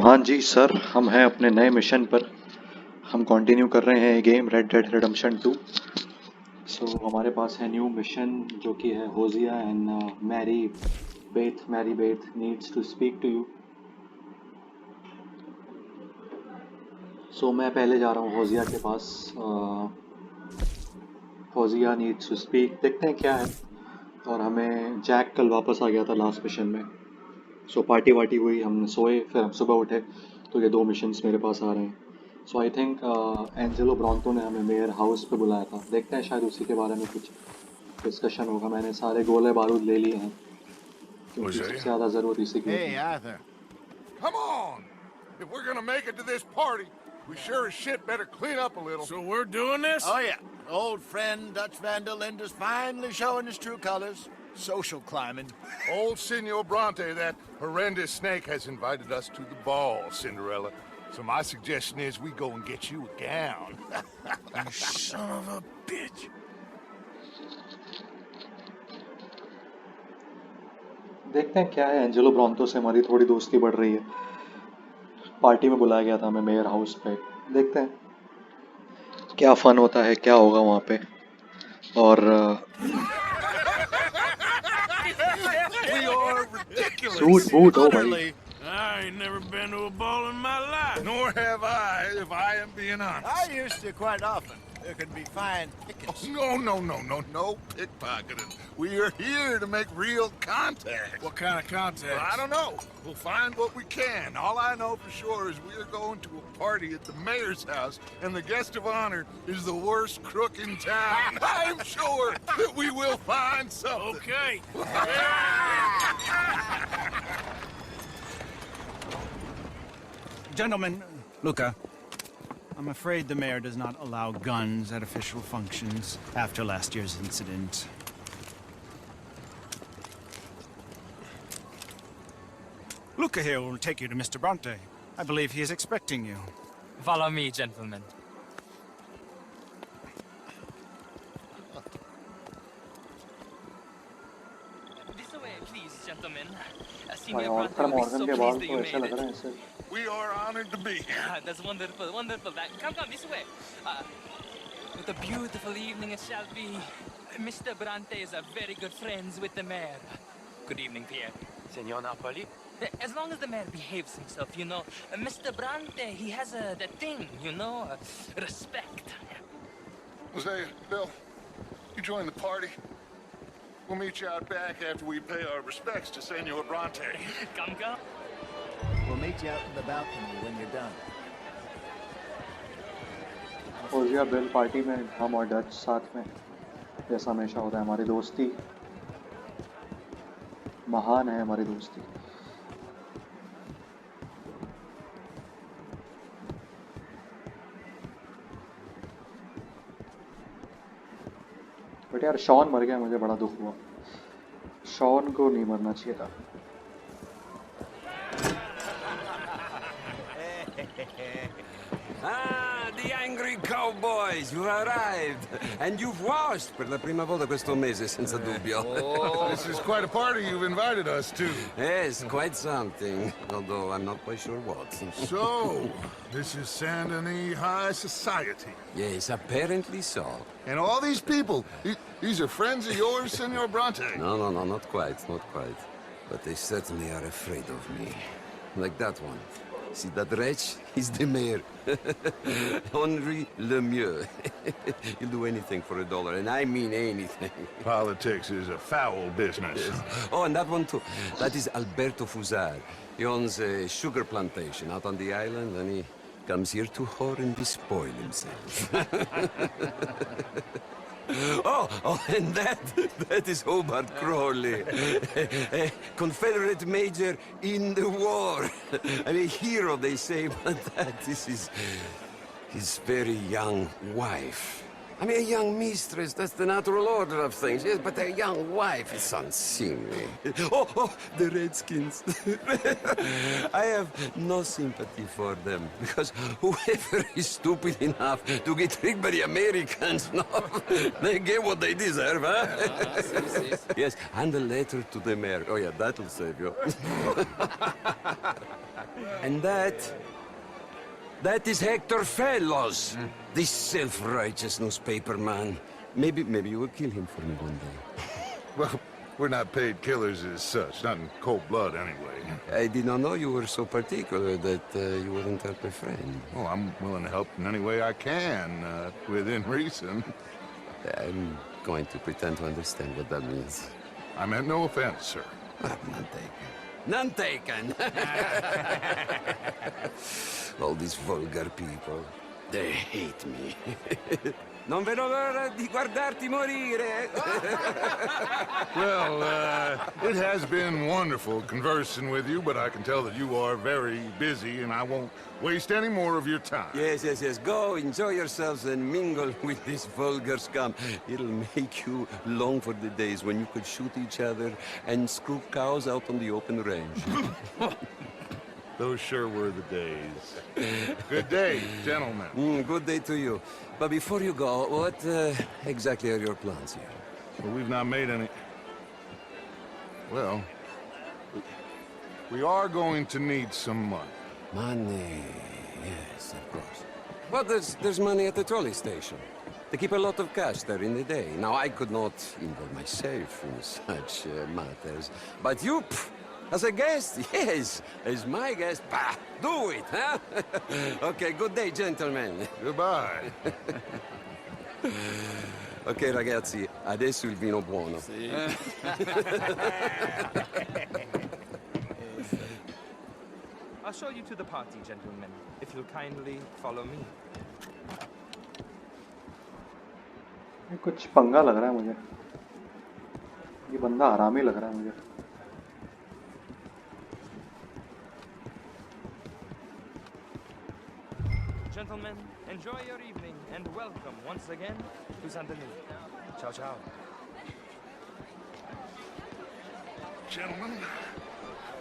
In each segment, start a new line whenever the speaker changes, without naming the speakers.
हाँ जी सर, हम हैं अपने नए मिशन पर। हम कंटिन्यू कर रहे हैं गेम रेड डेड रिडेम्पशन 2। हमारे पास है न्यू मिशन जो कि है Hosea and Mary Beth needs to speak to you. मैं पहले जा रहा हूँ होजिया के पास। होजिया नीड्स टू स्पीक, देखते हैं क्या है। और हमें जैक कल वापस आ गया था लास्ट मिशन में। पार्टी वार्टी हुई, हम सोए, फिर हम सुबह उठे तो ये दो मिशंस मेरे पास आ रहे हैं। आई थिंक एंजेलो ब्रॉन्टो ने हमें मेयर हाउस पे बुलाया था। देखते हैं शायद उसी के बारे में कुछ डिस्कशन होगा। मैंने सारे गोले बारूद ले लिए हैं क्योंकि सबसे ज़्यादा ज़रूरत इसी की
Hey,
है।
Arthur.
Come on! If we're gonna make it to this party, we sure as shit better clean up a little.
So we're doing this?
Oh, yeah. Old friend Dutch Van der Linde is finally showing his true colors. Social climbing.
Old Senor Bronte, that horrendous snake, has invited us to the ball, Cinderella. So my suggestion is we go and get you a gown.
You son of a bitch.
देखते हैं क्या है। Angelo bronto से हमारी थोड़ी दोस्ती बढ़ रही है। पार्टी में बुलाया गया था हमें मेयर हाउस पे। देखते हैं क्या फ़न होता है, क्या होगा वहाँ पे। और सूट बूट हो भाई।
I ain't never been to a ball in my life.
Nor have I, if I am being honest.
I used to quite often. There can be fine pickings.
No pickpocketing. We are here to make real contact.
What kind of contact?
Well, I don't know. We'll find what we can. All I know for sure is we are going to a party at the mayor's house, and the guest of honor is the worst crook in town. I'm sure that we will find something.
Okay.
Gentlemen, Luca, I'm afraid the mayor does not allow guns at official functions after last year's incident. Luca here will take you to Mr. Bronte. I believe he is expecting you.
Follow me, gentlemen. This way, please, gentlemen. Senior Bronte will be so pleased that you made it.
We are honored to be here.
That's wonderful, wonderful. Come, this way. What a beautiful evening it shall be. Mr. Bronte is a very good friends with the mayor. Good evening, Pierre.
Senor Napoli?
As long as the mayor behaves himself, you know. Mr. Bronte, he has that thing, you know, respect.
Jose, Bill, you join the party. We'll meet you out back after we pay our respects to Senor Bronte.
Come.
We'll meet you out in the balcony when you're done.
Hosea Bill party में हम और Dutch साथ में, जैसा हमेशा होता है। हमारी दोस्ती महान है, हमारी दोस्ती। बट यार शॉन मर गया, मुझे बड़ा दुख हुआ। शॉन को नहीं मरना चाहिए था।
Ah, the angry cowboys, you arrived. And you've washed per la prima volta questo mese, senza dubbio.
This is quite a party you've invited us to.
Yes, quite something. Although I'm not quite sure what.
So, this is Saint Denis High Society.
Yes, apparently so.
And all these people, these are friends of yours, Senor Bronte?
No, not quite. But they certainly are afraid of me. Like that one. See that wretch? He's the mayor. Henri Lemieux. He'll do anything for $1, and I mean anything.
Politics is a foul business.
Yes. Oh, and that one too. That is Alberto Fusar. He owns a sugar plantation out on the island, and he comes here to whore and despoil himself. Oh, and that is Hobart Crawley, a Confederate major in the war. I mean, hero, they say, but that is his very young wife. I mean, a young mistress, that's the natural order of things, yes, but a young wife is unseemly. Oh, the Redskins. I have no sympathy for them, because whoever is stupid enough to get tricked by the Americans, no, they get what they deserve, huh? Yes, and a letter to the mayor. Oh, yeah, that'll save you. And that is Hector Fellows, this self-righteous newspaper man. Maybe you will kill him for me one day.
Well, we're not paid killers as such, not in cold blood anyway.
I did not know you were so particular that you wouldn't help a friend.
Oh, I'm willing to help in any way I can, within reason.
I'm going to pretend to understand what that means.
I meant no offense, sir.
None taken. None taken! All these vulgar people, they hate me. Non vedo l'ora di guardarti morire.
Well, it has been wonderful conversing with you, but I can tell that you are very busy, and I won't waste any more of your time.
Yes. Go, enjoy yourselves, and mingle with this vulgar scum. It'll make you long for the days when you could shoot each other and screw cows out on the open range.
Those sure were the days. Good day, gentlemen.
Good day to you. But before you go, what exactly are your plans here?
Well, we've not made any... Well, we are going to need some money.
Money, yes, of course. Well, there's money at the trolley station. They keep a lot of cash there in the day. Now, I could not involve myself in such matters. But you, as a guest, yes, as my guest, bah, do it, huh? Okay, good day, gentlemen.
Goodbye.
Ok, ragazzi, adesso il vino buono.
I'll show you to the party, gentlemen, if you'll kindly follow me.
ये कुछ पंगा लग रहा है मुझे. ये बंदा हरामी लग रहा है मुझे.
Gentlemen, enjoy your evening and welcome once again to Saint Denis. Ciao, ciao.
Gentlemen,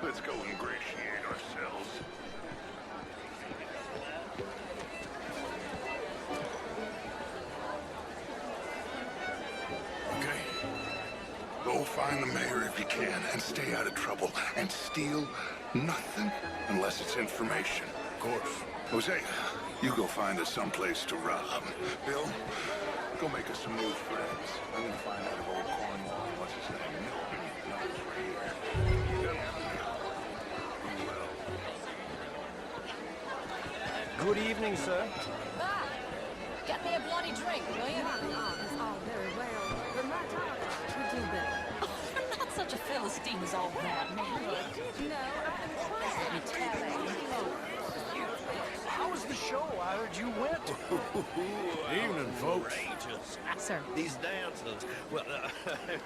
let's go ingratiate ourselves.
Okay.
Go find the mayor if you can and stay out of trouble and steal nothing unless it's information.
Of course.
Jose, you go find us someplace to rob. Bill, go make us some new friends. I'm gonna find out if old Cornwall, what's his name, Milton, knows we're here. You done well.
Good evening, sir.
Ah, get me a bloody drink, will you?
It's all very well, but my daughter would do better.
Oh, you're not such a Philistine as all that, man.
No, I'm trying.
How was the show? I heard you went. Evening, folks.
Sir.
These dancers. Well,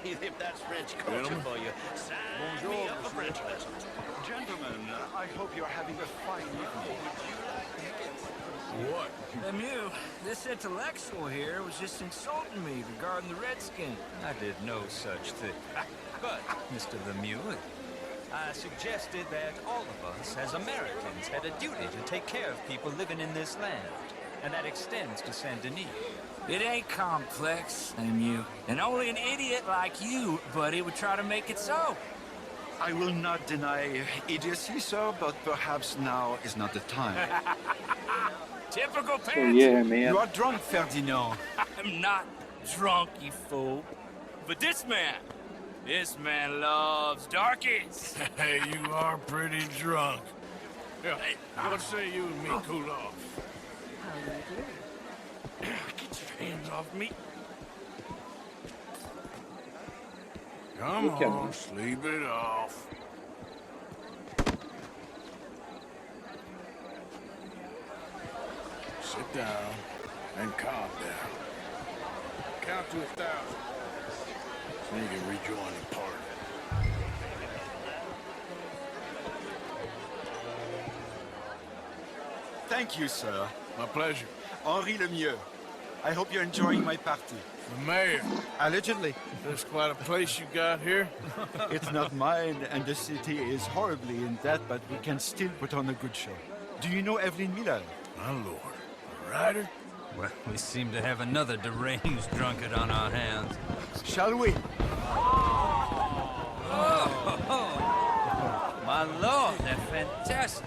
if that's French culture for you, sign me up for French lessons.
Gentlemen, I hope you're having a fine evening.
What?
Lemieux, this intellectual here was just insulting me regarding the Redskins. I did no such thing. But, Mr. Lemieux, I suggested that all of us, as Americans, had a duty to take care of people living in this land. And that extends to Saint Denis.
It ain't complex, Lemieux. And only an idiot like you, buddy, would try to make it so.
I will not deny idiocy, sir, but perhaps now is not the time.
Typical
So
pants.
yeah, man.
You are drunk, Ferdinand.
I'm not drunk, you fool. But this man loves darkies.
Hey, you are pretty drunk. Yeah, what say you and me cool off?
How do you do?
Get your hands off me. Come
You can.
on, sleep it off. Sit down and calm down. Count to 1,000. So you can rejoin the party.
Thank you, sir.
My pleasure.
Henri Lemieux. I hope you're enjoying my party.
The mayor.
Allegedly.
There's quite a place you got here.
It's not mine, and the city is horribly in debt, but we can still put on a good show. Do you know Evelyn Miller?
My lord. A rider?
Well, we seem to have another deranged drunkard on our hands.
Shall we?
Oh, my lord, they're fantastic.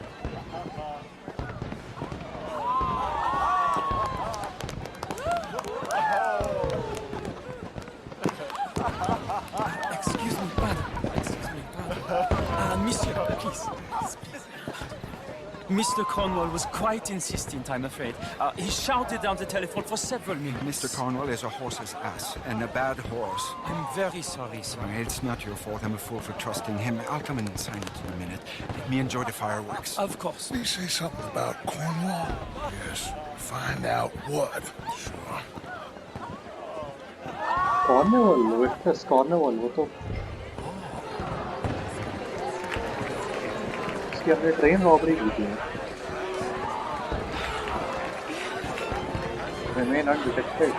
Excuse me, pardon. Excuse me, pardon. Monsieur, please. Mr. Cornwall was quite insistent, I'm afraid. He shouted down the telephone for several minutes.
Mr. Cornwall is a horse's ass, and a bad horse.
I'm very sorry, sir.
It's not your fault. I'm a fool for trusting him. I'll come in and sign it in a minute. Let me enjoy the fireworks.
Of course.
Did he say something about Cornwall? Yes. Find out what. Sure.
Cornwall, Witness Cornwall, वो तो इसकी हमने train robbery की थी remain undetected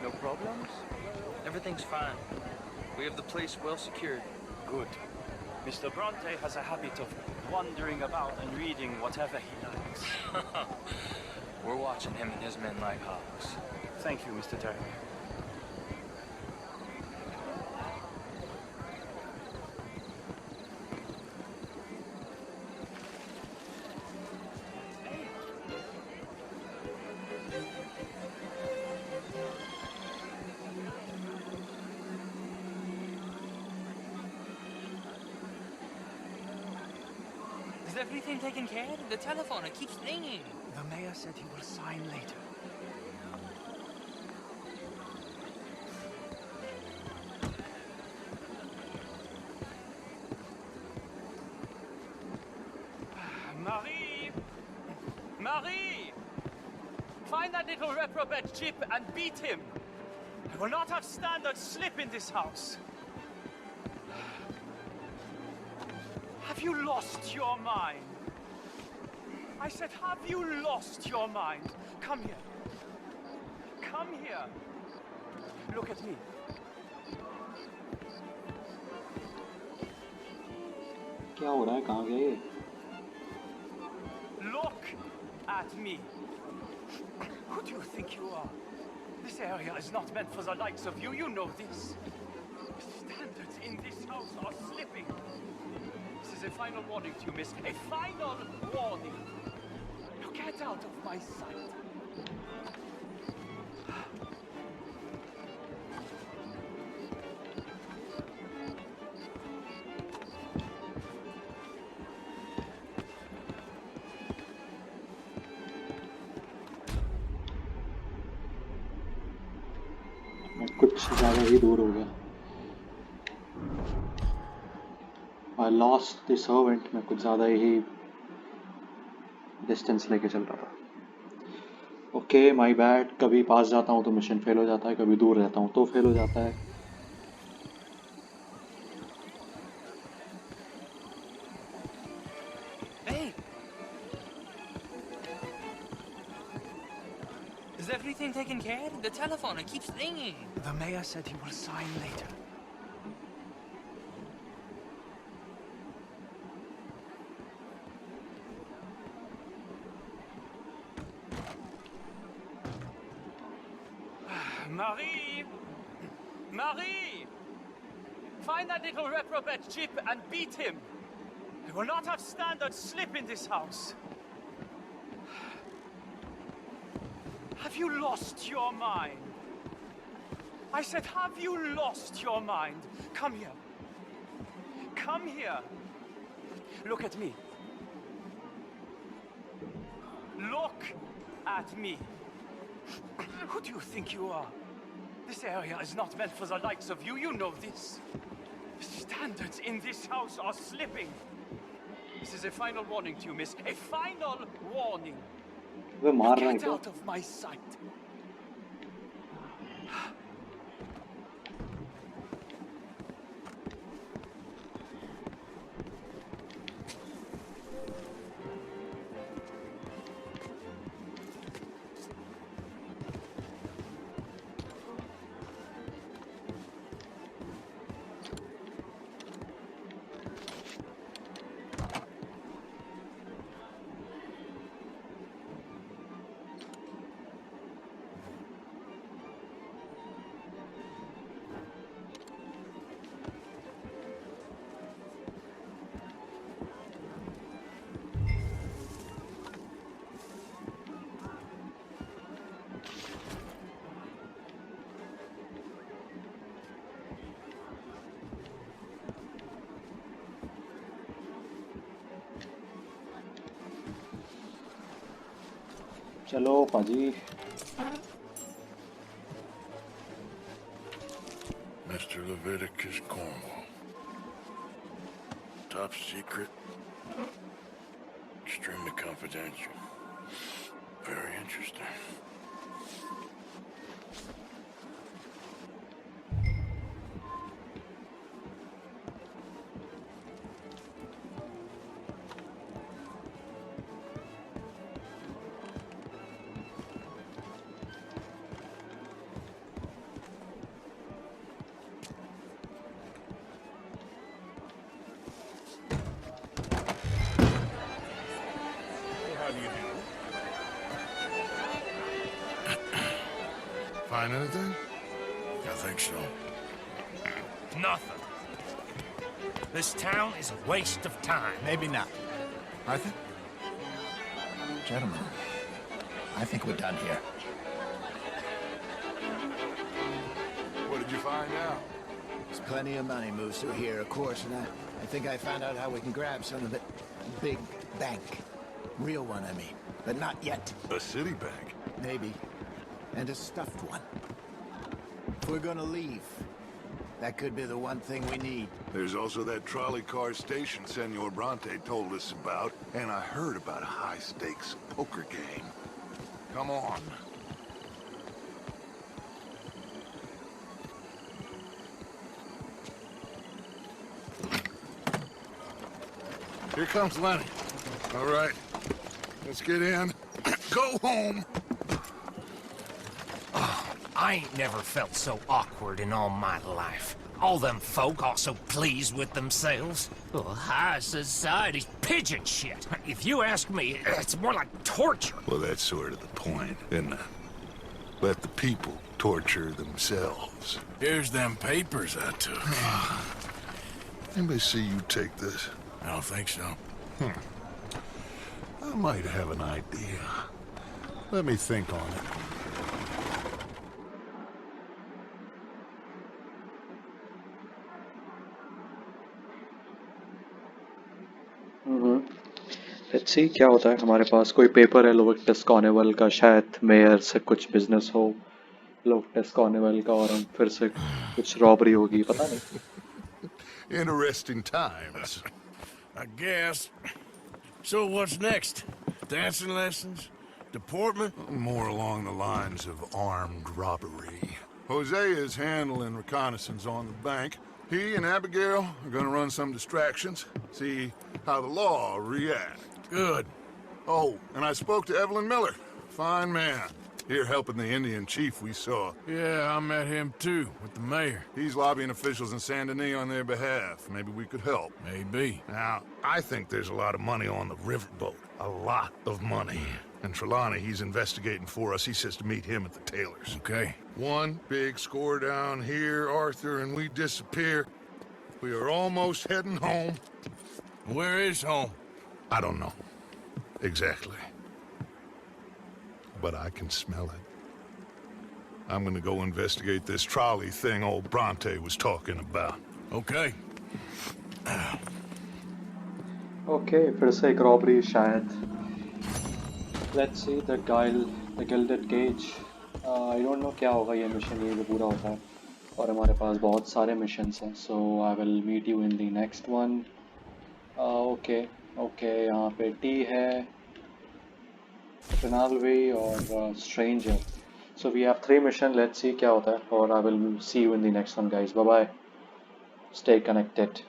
No problems? Everything's fine. We have the place well secured.
Good. Mr. Bronte has a habit of wandering about and reading whatever he likes.
We're watching him and his men like hawks.
Thank you, Mr. Turner. Is everything taken care of? The telephone, it keeps ringing. The mayor said he will sign later. Marie! Marie! Find that little reprobate Chip and beat him. I will not have standard slip in this house. Have you lost your mind? I said, have you lost your mind? Come here. Come here. Look at me.
क्या हो रहा है कहाँ गया ये
Look at me. Who do you think you are? This area is not meant for the likes of you. You know this. Standards in this house are slipping. This is a final warning to you, miss. A final warning. Now get out of my sight.
मैं कुछ ज़्यादा ही दूर हो गया I lost the servant मैं कुछ ज़्यादा ही distance लेके चल रहा था ओके माय बैड कभी पास जाता हूँ तो मिशन फेल हो जाता है कभी दूर रहता हूँ तो फेल हो जाता है
Hey! Is everything taken care of? The telephone, it keeps ringing. The mayor said he will sign later. Marie! Marie! Find that little reprobate Chip and beat him. I will not have standard slip in this house. Have you lost your mind? I said, have you lost your mind? Come here. Come here. Look at me. Look at me. Who do you think you are? This area is not meant for the likes of you. You know this. The standards in this house are slipping. This is a final warning to you, miss. A final warning.
वे मार रहे हैं
Get
क्या?
out of my sight.
चलो पाजी.
Mr. Leviticus Cornwall. Top secret. Extremely confidential. Very interesting.
Find anything?
I think so.
Nothing. This town is a waste of time.
Maybe not. Arthur? Gentlemen, I think we're done here.
What did you find out?
There's plenty of money moves through here, of course, and I think I found out how we can grab some of it. Big bank. Real one, I mean. But not yet.
A city bank?
Maybe. And a stuffed one. If we're gonna leave, that could be the one thing we need.
There's also that trolley car station Senor Bronte told us about, and I heard about a high-stakes poker game. Come on. Here comes Lenny. All right, let's get in. Go home.
I ain't never felt so awkward in all my life. All them folk all so pleased with themselves. Oh, high society's pigeon shit. If you ask me, it's more like torture.
Well, that's sort of the point, isn't it? Let the people torture themselves.
Here's them papers I took.
Anybody see you take this?
I don't think so.
I might have an idea. Let me think on it.
Let's see क्या होता है. हमारे पास कोई paper है लोविक्टस Cornwall का, शायद mayor से कुछ बिजनेस हो लोविक्टस कॉर्नवॉल का, और हम फिर से कुछ रॉबरी होगी, पता नहीं.
Interesting times.
I guess. So what's next? Dancing lessons? Deportment?
More along the lines of armed robbery. Jose is handling reconnaissance on the bank. He and Abigail are gonna run some distractions, see how the law reacts.
Good.
Oh, and I spoke to Evelyn Miller. Fine man. Here helping the Indian chief we saw.
Yeah, I met him too, with the mayor.
He's lobbying officials in Saint Denis on their behalf. Maybe we could help.
Maybe.
Now, I think there's a lot of money on the riverboat. A lot of money. And Trelawney, he's investigating for us. He says to meet him at the Taylor's.
Okay.
One big score down here, Arthur, and we disappear. We are almost heading home.
Where is home?
I don't know. Exactly. But I can smell it. I'm gonna go investigate this trolley thing old Bronte was talking about.
Okay.
Okay, फिर से एक robbery शायद. Let's see the Gilded Cage. I don't know क्या होगा ये mission ये भी पूरा होता है और हमारे पास बहुत सारे मिशंस हैं so I will meet you in the next one okay okay यहाँ पे टी है Finalway और Stranger. So we have 3 missions. Let's see क्या होता है और I will see you in the next one guys. Bye bye. Stay connected.